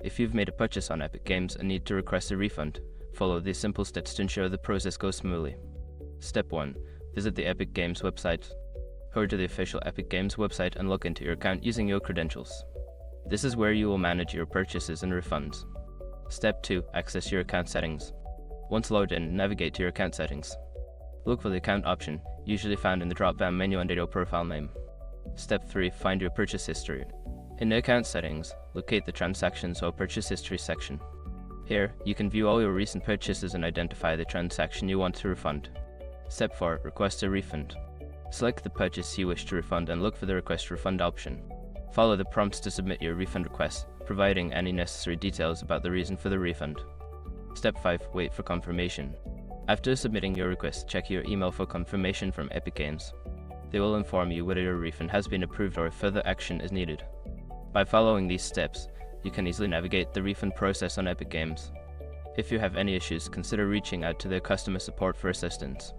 If you've made a purchase on Epic Games and need to request a refund, follow these simple steps to ensure the process goes smoothly. Step 1. Visit the Epic Games website. Go to the official Epic Games website and log into your account using your credentials. This is where you will manage your purchases and refunds. Step 2. Access your account settings. Once logged in, navigate to your account settings. Look for the account option, usually found in the drop-down menu under your profile name. Step 3. Find your purchase history. In the account settings, locate the Transactions or Purchase History section. Here, you can view all your recent purchases and identify the transaction you want to refund. Step 4. Request a refund. Select the purchase you wish to refund and look for the Request Refund option. Follow the prompts to submit your refund request, providing any necessary details about the reason for the refund. Step 5. Wait for confirmation. After submitting your request, check your email for confirmation from Epic Games. They will inform you whether your refund has been approved or if further action is needed. By following these steps, you can easily navigate the refund process on Epic Games. If you have any issues, consider reaching out to their customer support for assistance.